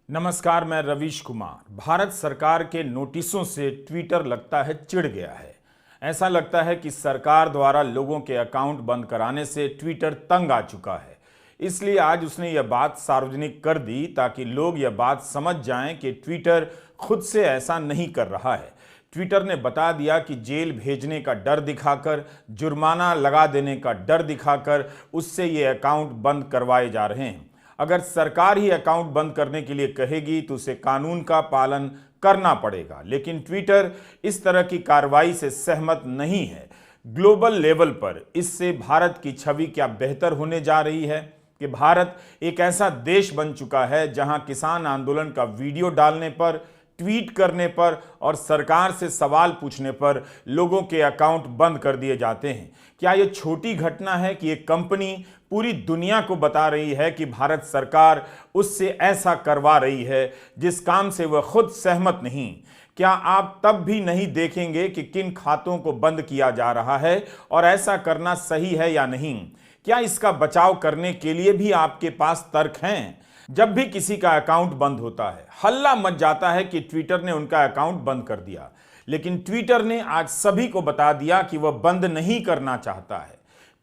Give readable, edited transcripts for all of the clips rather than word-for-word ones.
नमस्कार, मैं रवीश कुमार। भारत सरकार के नोटिसों से ट्विटर लगता है चिढ़ गया है। ऐसा लगता है कि सरकार द्वारा लोगों के अकाउंट बंद कराने से ट्विटर तंग आ चुका है। इसलिए आज उसने यह बात सार्वजनिक कर दी ताकि लोग यह बात समझ जाएं कि ट्विटर खुद से ऐसा नहीं कर रहा है। ट्विटर ने बता दिया कि जेल भेजने का डर दिखाकर, जुर्माना लगा देने का डर दिखाकर उससे ये अकाउंट बंद करवाए जा रहे हैं। अगर सरकार ही अकाउंट बंद करने के लिए कहेगी तो उसे कानून का पालन करना पड़ेगा, लेकिन ट्विटर इस तरह की कार्रवाई से सहमत नहीं है। ग्लोबल लेवल पर इससे भारत की छवि क्या बेहतर होने जा रही है कि भारत एक ऐसा देश बन चुका है जहां किसान आंदोलन का वीडियो डालने पर, ट्वीट करने पर और सरकार से सवाल पूछने पर लोगों के अकाउंट बंद कर दिए जाते हैं। क्या यह छोटी घटना है कि एक कंपनी पूरी दुनिया को बता रही है कि भारत सरकार उससे ऐसा करवा रही है जिस काम से वह खुद सहमत नहीं? क्या आप तब भी नहीं देखेंगे कि किन खातों को बंद किया जा रहा है और ऐसा करना सही है या नहीं? क्या इसका बचाव करने के लिए भी आपके पास तर्क हैं? जब भी किसी का अकाउंट बंद होता है, हल्ला मच जाता है कि ट्विटर ने उनका अकाउंट बंद कर दिया, लेकिन ट्विटर ने आज सभी को बता दिया कि वह बंद नहीं करना चाहता है।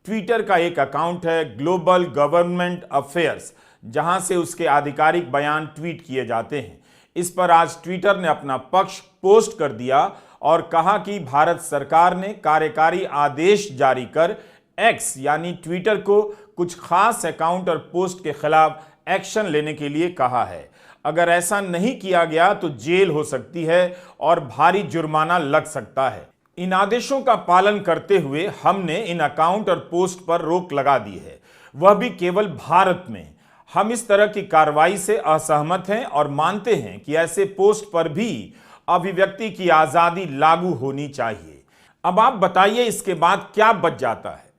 ट्विटर का एक अकाउंट है ग्लोबल गवर्नमेंट अफेयर्स, जहां से उसके आधिकारिक बयान ट्वीट किए जाते हैं। इस पर आज ट्विटर ने अपना पक्ष पोस्ट कर दिया और कहा कि भारत सरकार ने कार्यकारी आदेश जारी कर एक्स यानी ट्विटर को कुछ खास अकाउंट और पोस्ट के खिलाफ एक्शन लेने के लिए कहा है। अगर ऐसा नहीं किया गया तो जेल हो सकती है और भारी जुर्माना लग सकता है। इन आदेशों का पालन करते हुए हमने इन अकाउंट और पोस्ट पर रोक लगा दी है, वह भी केवल भारत में। हम इस तरह की कार्रवाई से असहमत हैं और मानते हैं कि ऐसे पोस्ट पर भी अभिव्यक्ति की आजादी लागू होनी चाहिए। अब आप बताइए, इसके बाद क्या बच जाता है?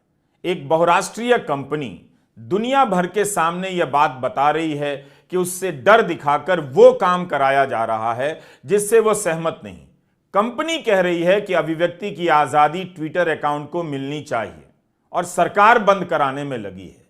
एक बहुराष्ट्रीय कंपनी दुनिया भर के सामने यह बात बता रही है कि उससे डर दिखाकर वो काम कराया जा रहा है जिससे वो सहमत नहीं। कंपनी कह रही है कि अभिव्यक्ति की आजादी ट्विटर अकाउंट को मिलनी चाहिए और सरकार बंद कराने में लगी है।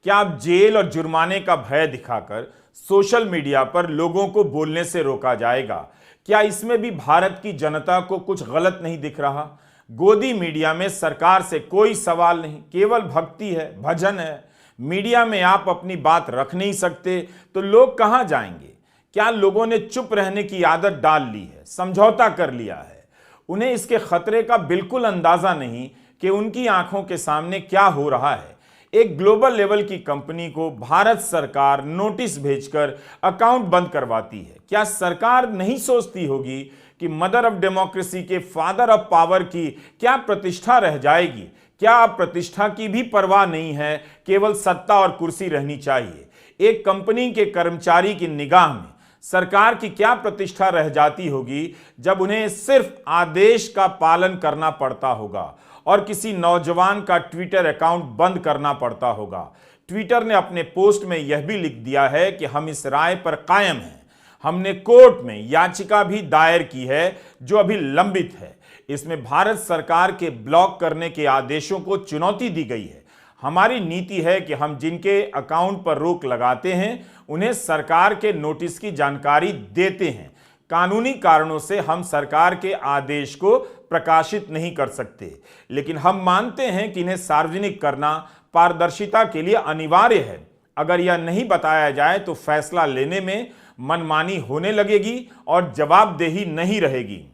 क्या आप जेल और जुर्माने का भय दिखाकर सोशल मीडिया पर लोगों को बोलने से रोका जाएगा? क्या इसमें भी भारत की जनता को कुछ गलत नहीं दिख रहा? गोदी मीडिया में सरकार से कोई सवाल नहीं, केवल भक्ति है, भजन है। मीडिया में आप अपनी बात रख नहीं सकते तो लोग कहां जाएंगे? क्या लोगों ने चुप रहने की आदत डाल ली है, समझौता कर लिया है? उन्हें इसके खतरे का बिल्कुल अंदाजा नहीं कि उनकी आंखों के सामने क्या हो रहा है। एक ग्लोबल लेवल की कंपनी को भारत सरकार नोटिस भेजकर अकाउंट बंद करवाती है। क्या सरकार नहीं सोचती होगी कि मदर ऑफ डेमोक्रेसी के फादर ऑफ पावर की क्या प्रतिष्ठा रह जाएगी? क्या अब प्रतिष्ठा की भी परवाह नहीं है, केवल सत्ता और कुर्सी रहनी चाहिए? एक कंपनी के कर्मचारी की निगाह में सरकार की क्या प्रतिष्ठा रह जाती होगी जब उन्हें सिर्फ आदेश का पालन करना पड़ता होगा और किसी नौजवान का ट्विटर अकाउंट बंद करना पड़ता होगा? ट्विटर ने अपने पोस्ट में यह भी लिख दिया है कि हम इस राय पर कायम हैं। हमने कोर्ट में याचिका भी दायर की है जो अभी लंबित है। इसमें भारत सरकार के ब्लॉक करने के आदेशों को चुनौती दी गई है। हमारी नीति है कि हम जिनके अकाउंट पर रोक लगाते हैं उन्हें सरकार के नोटिस की जानकारी देते हैं। कानूनी कारणों से हम सरकार के आदेश को प्रकाशित नहीं कर सकते, लेकिन हम मानते हैं कि इन्हें सार्वजनिक करना पारदर्शिता के लिए अनिवार्य है। अगर यह नहीं बताया जाए तो फैसला लेने में मनमानी होने लगेगी और जवाबदेही नहीं रहेगी।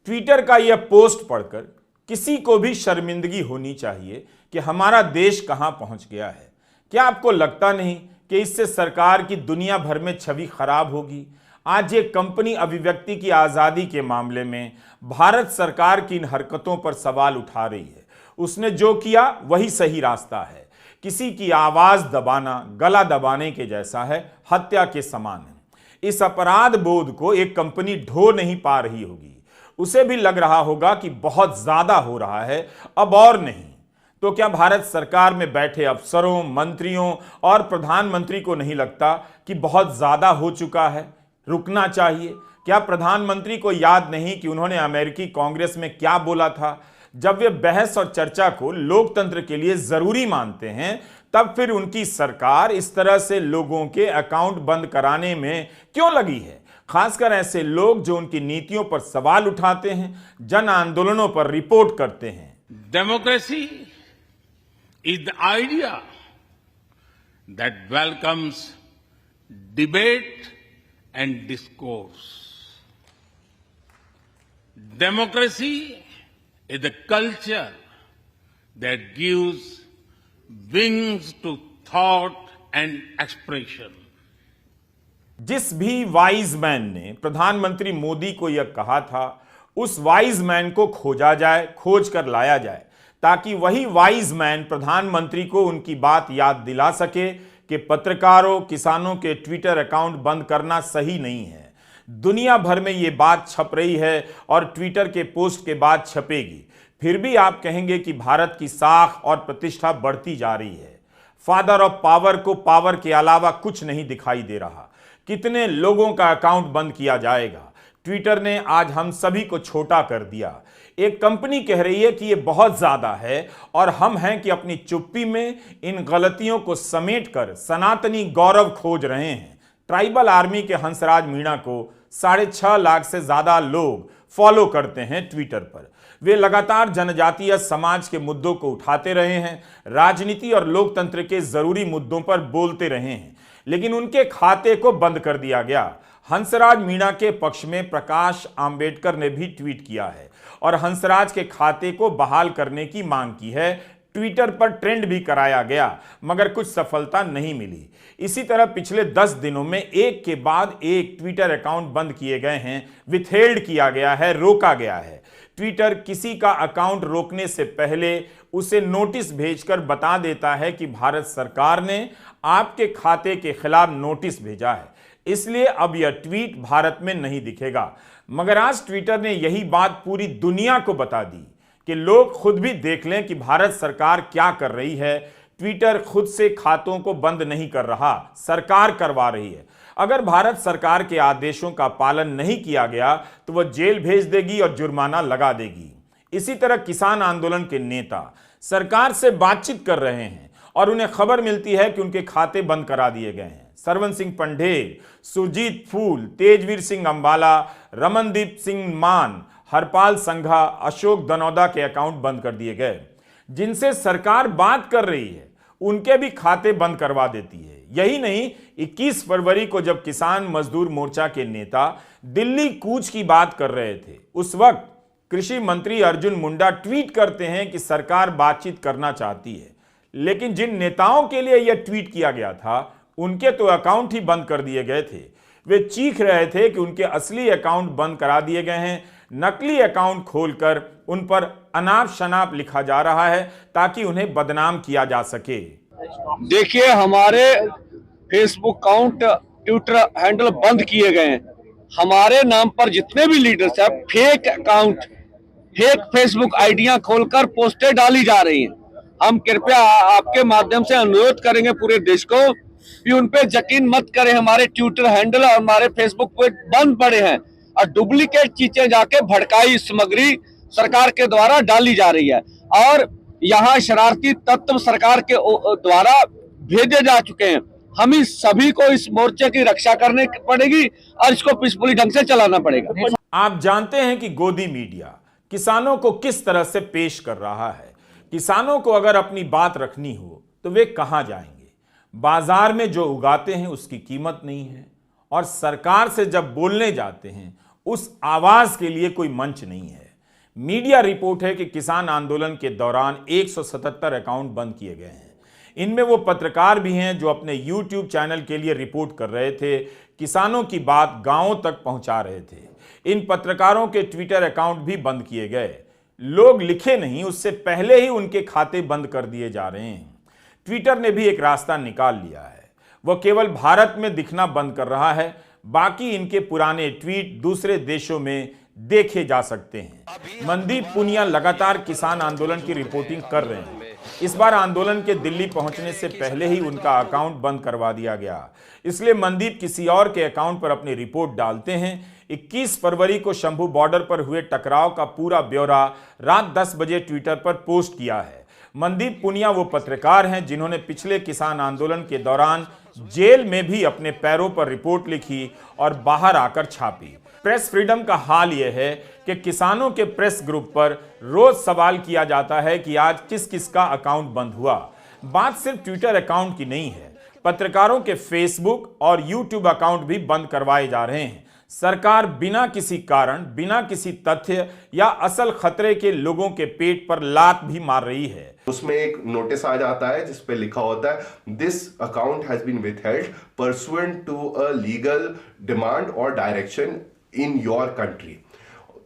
ट्विटर का यह पोस्ट पढ़कर किसी को भी शर्मिंदगी होनी चाहिए कि हमारा देश कहां पहुंच गया है। क्या आपको लगता नहीं कि इससे सरकार की दुनिया भर में छवि खराब होगी? आज एक कंपनी अभिव्यक्ति की आजादी के मामले में भारत सरकार की इन हरकतों पर सवाल उठा रही है। उसने जो किया वही सही रास्ता है। किसी की आवाज दबाना गला दबाने के जैसा है, हत्या के समान है। इस अपराध बोध को एक कंपनी ढो नहीं पा रही होगी। उसे भी लग रहा होगा कि बहुत ज्यादा हो रहा है, अब और नहीं। तो क्या भारत सरकार में बैठे अफसरों, मंत्रियों और प्रधानमंत्री को नहीं लगता कि बहुत ज्यादा हो चुका है, रुकना चाहिए? क्या प्रधानमंत्री को याद नहीं कि उन्होंने अमेरिकी कांग्रेस में क्या बोला था? जब वे बहस और चर्चा को लोकतंत्र के लिए जरूरी मानते हैं तब फिर उनकी सरकार इस तरह से लोगों के अकाउंट बंद कराने में क्यों लगी है? खासकर ऐसे लोग जो उनकी नीतियों पर सवाल उठाते हैं, जन आंदोलनों पर रिपोर्ट करते हैं। Democracy is the idea that welcomes debate and discourse. Democracy is the culture that gives wings to thought and expression. जिस भी वाइज मैन ने प्रधानमंत्री मोदी को यह कहा था, उस वाइज मैन को खोजा जाए, खोज कर लाया जाए, ताकि वही वाइज मैन प्रधानमंत्री को उनकी बात याद दिला सके कि पत्रकारों, किसानों के ट्विटर अकाउंट बंद करना सही नहीं है। दुनिया भर में ये बात छप रही है और ट्विटर के पोस्ट के बाद छपेगी, फिर भी आप कहेंगे कि भारत की साख और प्रतिष्ठा बढ़ती जा रही है। फादर ऑफ पावर को पावर के अलावा कुछ नहीं दिखाई दे रहा। कितने लोगों का अकाउंट बंद किया जाएगा? ट्विटर ने आज हम सभी को छोटा कर दिया। एक कंपनी कह रही है कि ये बहुत ज्यादा है और हम हैं कि अपनी चुप्पी में इन गलतियों को समेटकर सनातनी गौरव खोज रहे हैं। ट्राइबल आर्मी के हंसराज मीणा को 6.5 लाख से ज्यादा लोग फॉलो करते हैं ट्विटर पर। वे लगातार जनजातीय समाज के मुद्दों को उठाते रहे हैं, राजनीति और लोकतंत्र के जरूरी मुद्दों पर बोलते रहे हैं, लेकिन उनके खाते को बंद कर दिया गया। हंसराज मीणा के पक्ष में प्रकाश आंबेडकर ने भी ट्वीट किया है और हंसराज के खाते को बहाल करने की मांग की है। ट्विटर पर ट्रेंड भी कराया गया, मगर कुछ सफलता नहीं मिली। इसी तरह पिछले 10 दिनों में एक के बाद एक ट्विटर अकाउंट बंद किए गए हैं, विथहेल्ड किया गया है, रोका गया है। ट्विटर किसी का अकाउंट रोकने से पहले उसे नोटिस भेजकर बता देता है कि भारत सरकार ने आपके खाते के खिलाफ नोटिस भेजा है, इसलिए अब यह ट्वीट भारत में नहीं दिखेगा। मगर आज ट्विटर ने यही बात पूरी दुनिया को बता दी कि लोग खुद भी देख लें कि भारत सरकार क्या कर रही है। ट्विटर खुद से खातों को बंद नहीं कर रहा, सरकार करवा रही है। अगर भारत सरकार के आदेशों का पालन नहीं किया गया तो वह जेल भेज देगी और जुर्माना लगा देगी। इसी तरह किसान आंदोलन के नेता सरकार से बातचीत कर रहे हैं और उन्हें खबर मिलती है कि उनके खाते बंद करा दिए गए हैं। सरवन सिंह पंढेर, सुरजीत फूल, तेजवीर सिंह अंबाला, रमनदीप सिंह मान, हरपाल संघा, अशोक दनौदा के अकाउंट बंद कर दिए गए। जिनसे सरकार बात कर रही है उनके भी खाते बंद करवा देती है। यही नहीं, 21 फरवरी को जब किसान मजदूर मोर्चा के नेता दिल्ली कूच की बात कर रहे थे, उस वक्त कृषि मंत्री अर्जुन मुंडा ट्वीट करते हैं कि सरकार बातचीत करना चाहती है, लेकिन जिन नेताओं के लिए यह ट्वीट किया गया था उनके तो अकाउंट ही बंद कर दिए गए थे। वे चीख रहे थे कि उनके असली अकाउंट बंद करा दिए गए हैं, नकली अकाउंट खोलकर उन पर अनाप शनाप लिखा जा रहा है ताकि उन्हें बदनाम किया जा सके। देखिए, हमारे फेसबुक अकाउंट, ट्विटर हैंडल बंद किए गए हैं। हमारे नाम पर जितने भी लीडर्स हैं, फेक अकाउंट, फेक फेसबुक आईडियां खोलकर पोस्टें डाली जा रही हैं। हम कृपया आपके माध्यम से अनुरोध करेंगे पूरे देश को कि उन पे यकीन मत करें। हमारे ट्विटर हैंडल और हमारे फेसबुक पे बंद पड़े हैं और डुप्लीकेट चीजें जाके भड़काई सामग्री सरकार के द्वारा डाली जा रही है और यहाँ शरारती तत्व सरकार के द्वारा भेजे जा चुके हैं। हम इस सभी को इस मोर्चे की रक्षा करने पड़ेगी और इसको पीसफुली ढंग से चलाना पड़ेगा। आप जानते हैं कि गोदी मीडिया किसानों को किस तरह से पेश कर रहा है। किसानों को अगर अपनी बात रखनी हो तो वे कहां जाएंगे? बाजार में जो उगाते हैं उसकी कीमत नहीं है और सरकार से जब बोलने जाते हैं उस आवाज के लिए कोई मंच नहीं है। मीडिया रिपोर्ट है कि किसान आंदोलन के दौरान 177 अकाउंट बंद किए गए हैं। इनमें वो पत्रकार भी हैं जो अपने YouTube चैनल के लिए रिपोर्ट कर रहे थे, किसानों की बात गांवों तक पहुंचा रहे थे। इन पत्रकारों के ट्विटर अकाउंट भी बंद किए गए। लोग लिखे नहीं उससे पहले ही उनके खाते बंद कर दिए जा रहे हैं। ट्विटर ने भी एक रास्ता निकाल लिया है, वह केवल भारत में दिखना बंद कर रहा है, बाकी इनके पुराने ट्वीट दूसरे देशों में देखे जा सकते हैं। मनदीप पुनिया लगातार किसान आंदोलन की रिपोर्टिंग कर रहे हैं। इस बार आंदोलन के दिल्ली पहुंचने से पहले ही उनका अकाउंट बंद करवा दिया गया, इसलिए मनदीप किसी और के अकाउंट पर अपनी रिपोर्ट डालते हैं। 21 फरवरी को शंभू बॉर्डर पर हुए टकराव का पूरा ब्यौरा रात 10 बजे ट्विटर पर पोस्ट किया है। मनदीप पुनिया वो पत्रकार हैं जिन्होंने पिछले किसान आंदोलन के दौरान जेल में भी अपने पैरों पर रिपोर्ट लिखी और बाहर आकर छापी। प्रेस फ्रीडम का हाल यह है कि किसानों के प्रेस ग्रुप पर रोज सवाल किया जाता है कि आज किस किस का अकाउंट बंद हुआ। बात सिर्फ ट्विटर अकाउंट की नहीं है, पत्रकारों के फेसबुक और यूट्यूब अकाउंट भी बंद करवाए जा रहे हैं। सरकार बिना किसी कारण, बिना किसी तथ्य या असल खतरे के लोगों के पेट पर लात भी मार रही है। उसमें एक नोटिस आ जाता है जिस पे लिखा होता है this account has been withheld pursuant to a legal demand और डायरेक्शन इन योर कंट्री।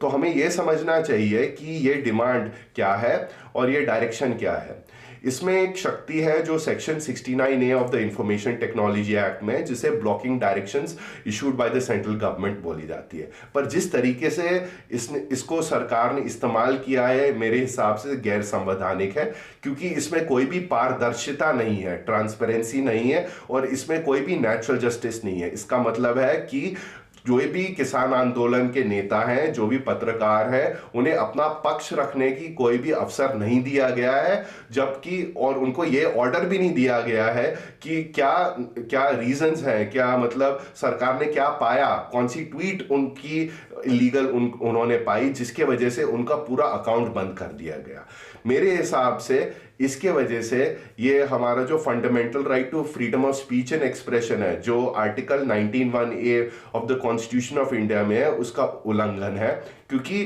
तो हमें यह समझना चाहिए कि ये डिमांड क्या है और ये डायरेक्शन क्या है। इसमें एक शक्ति है जो section 69A of the information technology act में, जिसे blocking directions issued by the central government बोली जाती है। पर जिस तरीके से इसको सरकार ने इस्तेमाल किया है, मेरे हिसाब से गैर संवैधानिक है, क्योंकि इसमें कोई भी पारदर्शिता नहीं है, ट्रांसपेरेंसी नहीं है और इसमें कोई भी नेचुरल जस्टिस नहीं है। इसका मतलब है कि जो भी किसान आंदोलन के नेता हैं, जो भी पत्रकार हैं, उन्हें अपना पक्ष रखने की कोई भी अवसर नहीं दिया गया है, जबकि और उनको ये ऑर्डर भी नहीं दिया गया है कि क्या क्या रीजंस हैं, क्या मतलब सरकार ने क्या पाया, कौन सी ट्वीट उनकी इलीगल उन्होंने पाई जिसके वजह से उनका पूरा अकाउंट बंद कर दिया गया। मेरे हिसाब से इसके वजह से ये हमारा जो fundamental right to freedom of speech and expression है, जो article 19(1)(a of the constitution of India में है, उसका उल्लंघन है। क्योंकि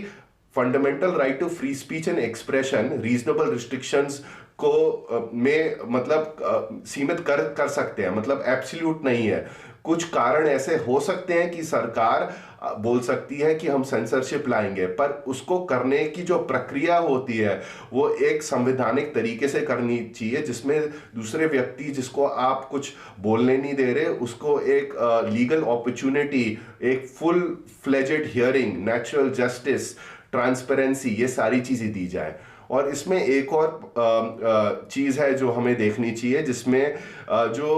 fundamental right to free speech and expression reasonable restrictions को में मतलब सीमित कर सकते हैं, मतलब एब्सोल्यूट नहीं है। कुछ कारण ऐसे हो सकते हैं कि सरकार बोल सकती है कि हम सेंसरशिप लाएंगे, पर उसको करने की जो प्रक्रिया होती है वो एक संवैधानिक तरीके से करनी चाहिए, जिसमें दूसरे व्यक्ति जिसको आप कुछ बोलने नहीं दे रहे उसको एक लीगल अपॉर्चुनिटी, एक full fledged hearing, natural justice, transparency, ये सारी चीजें दी जाए। और इसमें एक और चीज है जो हमें देखनी चाहिए, जिसमें जो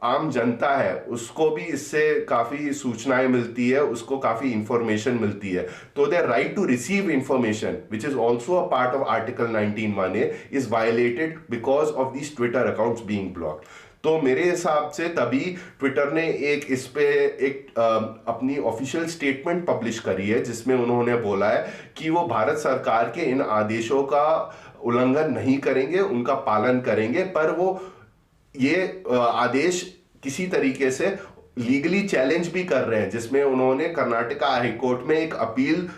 आम जनता है उसको भी इससे काफी सूचनाएं मिलती है, उसको काफी इंफॉर्मेशन मिलती है। तो the right to receive information which is also a part of article 19(1)(a is violated because of these Twitter accounts being blocked. तो मेरे हिसाब से तभी ट्विटर ने इस पे एक अपनी ऑफिशियल स्टेटमेंट पब्लिश करी है, जिसमें उन्होंने बोला है कि वो भारत सरकार के इन आदेशों का उल्लंघन नहीं करेंगे, उनका पालन करेंगे, पर वो ये आदेश किसी तरीके से लीगली चैलेंज भी कर रहे हैं, जिसमें उन्होंने कर्नाटका हाई कोर्ट में एक अपील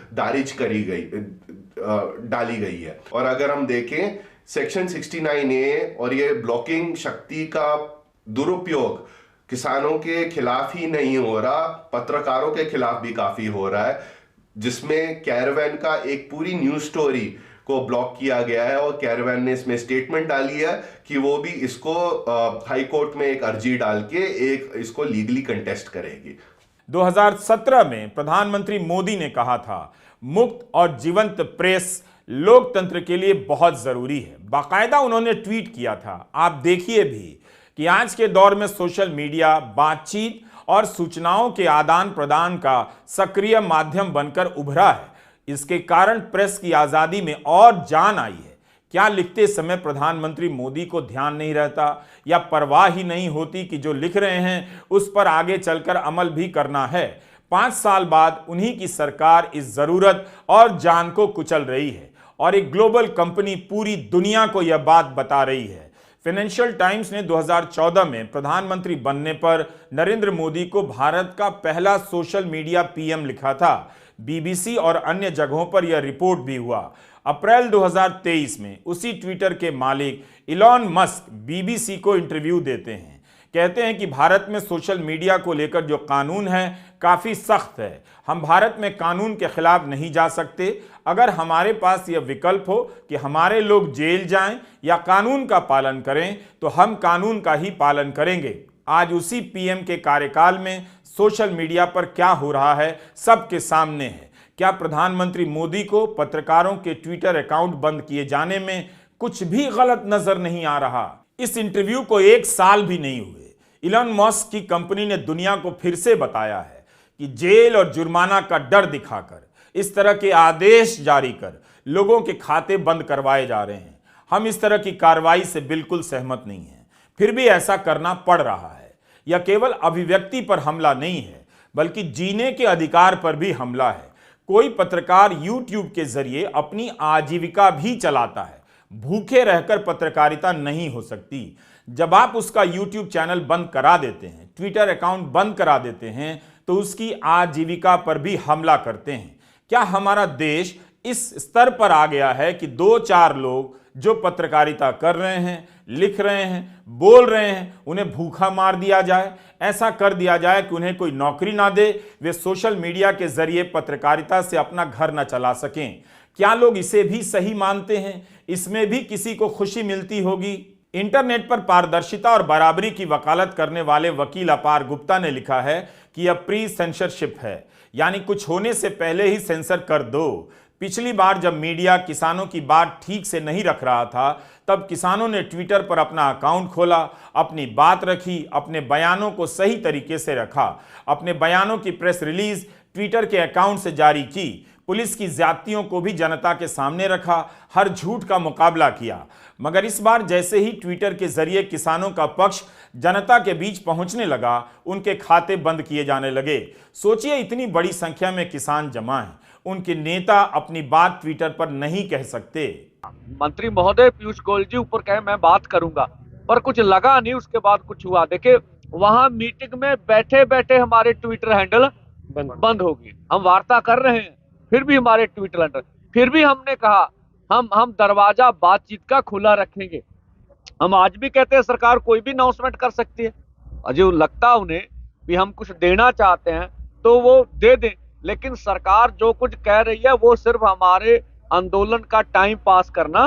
डाली गई है। और अगर हम देखें सेक्शन 69A और ये ब्लॉकिंग शक्ति का दुरुपयोग किसानों के खिलाफ ही नहीं हो रहा, पत्रकारों के खिलाफ भी काफी हो रहा है, जिसमें कैरावैन का एक पूरी न्यूज स्टोरी को ब्लॉक किया गया है और कैरावैन ने इसमें स्टेटमेंट डाली है कि वो भी इसको हाई कोर्ट में एक अर्जी डाल के इसको लीगली कंटेस्ट करेगी। 2017 में प्रधानमंत्री मोदी ने कहा था, मुक्त और जीवंत प्रेस लोकतंत्र के लिए बहुत जरूरी है। बाकायदा उन्होंने ट्वीट किया था। आप देखिए भी कि आज के दौर में सोशल मीडिया बातचीत और सूचनाओं के आदान प्रदान का सक्रिय माध्यम बनकर उभरा है। इसके कारण प्रेस की आजादी में और जान आई है। क्या लिखते समय प्रधानमंत्री मोदी को ध्यान नहीं रहता या परवाह ही नहीं होती कि जो लिख रहे हैं उस पर आगे चलकर अमल भी करना है? 5 साल बाद उन्हीं की सरकार इस जरूरत और जान को कुचल रही है और एक ग्लोबल कंपनी पूरी दुनिया को यह बात बता रही है। फाइनेंशियल टाइम्स ने 2014 में प्रधानमंत्री बनने पर नरेंद्र मोदी को भारत का पहला सोशल मीडिया पीएम लिखा था। बीबीसी और अन्य जगहों पर यह रिपोर्ट भी हुआ। अप्रैल 2023 में उसी ट्विटर के मालिक इलॉन मस्क बीबीसी को इंटरव्यू देते हैं। कहते हैं कि भारत में सोशल मीडिया को लेकर जो कानून है काफी सख्त है। हम भारत में कानून के खिलाफ नहीं जा सकते। अगर हमारे पास यह विकल्प हो कि हमारे लोग जेल जाएं या कानून का पालन करें तो हम कानून का ही पालन करेंगे। आज उसी पीएम के कार्यकाल में सोशल मीडिया पर क्या हो रहा है सबके सामने है। क्या प्रधानमंत्री मोदी को पत्रकारों के ट्विटर अकाउंट बंद किए जाने में कुछ भी गलत नजर नहीं आ रहा? इस इंटरव्यू को 1 साल भी नहीं हुए, इलॉन मस्क की कंपनी ने दुनिया को फिर से बताया है कि जेल और जुर्माना का डर दिखाकर, इस तरह के आदेश जारी कर लोगों के खाते बंद करवाए जा रहे हैं। हम इस तरह की कार्रवाई से बिल्कुल सहमत नहीं हैं। फिर भी ऐसा करना पड़ रहा है। यह केवल अभिव्यक्ति पर हमला नहीं है, बल्कि जीने के अधिकार पर भी हमला है। कोई पत्रकार YouTube के जरिए अपनी आजीविका भी चलाता है। भूखे रहकर पत्रकारिता नहीं हो सकती। जब आप उसका YouTube चैनल बंद करा देते हैं, ट्विटर अकाउंट बंद करा देते हैं, तो उसकी आजीविका पर भी हमला करते हैं। क्या हमारा देश इस स्तर पर आ गया है कि 2-4 लोग जो पत्रकारिता कर रहे हैं, लिख रहे हैं, बोल रहे हैं, उन्हें भूखा मार दिया जाए? ऐसा कर दिया जाए कि उन्हें कोई नौकरी ना दे, वे सोशल मीडिया के जरिए पत्रकारिता से अपना घर न चला सकें? क्या लोग इसे भी सही मानते हैं? इसमें भी किसी को खुशी मिलती होगी? इंटरनेट पर पारदर्शिता और बराबरी की वकालत करने वाले वकील अपार गुप्ता ने लिखा है कि यह प्री सेंसरशिप है, यानी कुछ होने से पहले ही सेंसर कर दो। पिछली बार जब मीडिया किसानों की बात ठीक से नहीं रख रहा था, तब किसानों ने ट्विटर पर अपना अकाउंट खोला, अपनी बात रखी, अपने बयानों को सही तरीके से रखा, अपने बयानों की प्रेस रिलीज ट्विटर के अकाउंट से जारी की, पुलिस की ज्यादतियों को भी जनता के सामने रखा, हर झूठ का मुकाबला किया। मगर इस बार जैसे ही ट्विटर के जरिए किसानों का पक्ष जनता के बीच पहुंचने लगा, उनके खाते बंद किए जाने लगे। सोचिए, इतनी बड़ी संख्या में किसान जमा हैं, उनके नेता अपनी बात ट्विटर पर नहीं कह सकते। मंत्री महोदय पीयूष गोयल जी ऊपर कहे मैं बात करूंगा, पर कुछ लगा नहीं, उसके बाद कुछ हुआ। देखिए, वहां मीटिंग में बैठे बैठे हमारे ट्विटर हैंडल बंद हो गए। हम वार्ता कर रहे हैं, फिर भी हमारे ट्विटर हैंडल, फिर भी हमने कहा हम दरवाजा बातचीत का खुला रखेंगे। हम आज भी कहते हैं सरकार कोई भी अनाउंसमेंट कर सकती है, अजय लगता उन्हें भी हम कुछ देना चाहते हैं तो वो दे दें, लेकिन सरकार जो कुछ कह रही है वो सिर्फ हमारे आंदोलन का टाइम पास करना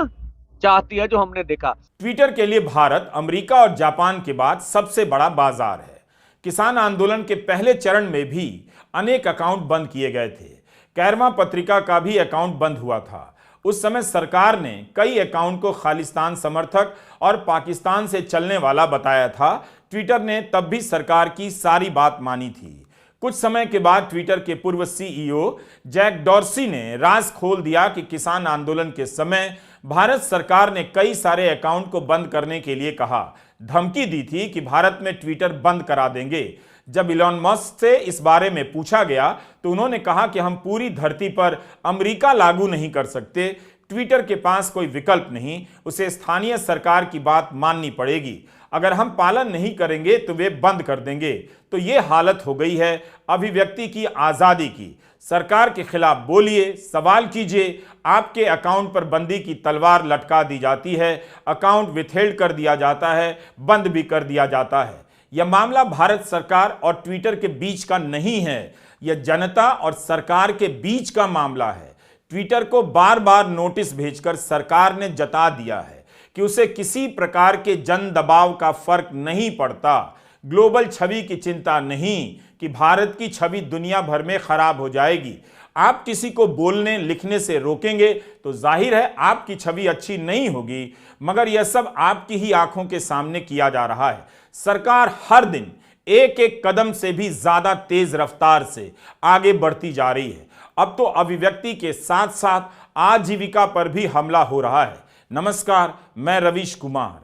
चाहती है, जो हमने देखा। ट्विटर के लिए भारत अमेरिका और जापान के बाद सबसे बड़ा बाजार है। किसान आंदोलन के पहले चरण में भी अनेक अकाउंट बंद किए गए थे। कैरवा पत्रिका का भी अकाउंट बंद हुआ था। उस समय सरकार ने कई अकाउंट को खालिस्तान समर्थक और पाकिस्तान से चलने वाला बताया था। ट्विटर ने तब भी सरकार की सारी बात मानी थी। कुछ समय के बाद ट्विटर के पूर्व CEO जैक डॉर्सी ने राज खोल दिया कि किसान आंदोलन के समय भारत सरकार ने कई सारे अकाउंट को बंद करने के लिए कहा, धमकी दी थी कि भारत में ट्विटर बंद करा देंगे। जब इलॉन मस्क से इस बारे में पूछा गया तो उन्होंने कहा कि हम पूरी धरती पर अमेरिका लागू नहीं कर सकते, ट्विटर के पास कोई विकल्प नहीं, उसे स्थानीय सरकार की बात माननी पड़ेगी, अगर हम पालन नहीं करेंगे तो वे बंद कर देंगे। तो ये हालत हो गई है अभिव्यक्ति की आज़ादी की। सरकार के खिलाफ बोलिए, सवाल कीजिए, आपके अकाउंट पर बंदी की तलवार लटका दी जाती है, अकाउंट विथहेल्ड कर दिया जाता है, बंद भी कर दिया जाता है। यह मामला भारत सरकार और ट्विटर के बीच का नहीं है, यह जनता और सरकार के बीच का मामला है। ट्विटर को बार बार नोटिस भेजकर सरकार ने जता दिया है कि उसे किसी प्रकार के जन दबाव का फर्क नहीं पड़ता। ग्लोबल छवि की चिंता नहीं कि भारत की छवि दुनिया भर में खराब हो जाएगी। आप किसी को बोलने लिखने से रोकेंगे तो जाहिर है आपकी छवि अच्छी नहीं होगी, मगर यह सब आपकी ही आंखों के सामने किया जा रहा है। सरकार हर दिन एक एक कदम से भी ज्यादा तेज रफ्तार से आगे बढ़ती जा रही है। अब तो अभिव्यक्ति के साथ साथ आजीविका पर भी हमला हो रहा है। नमस्कार, मैं रवीश कुमार।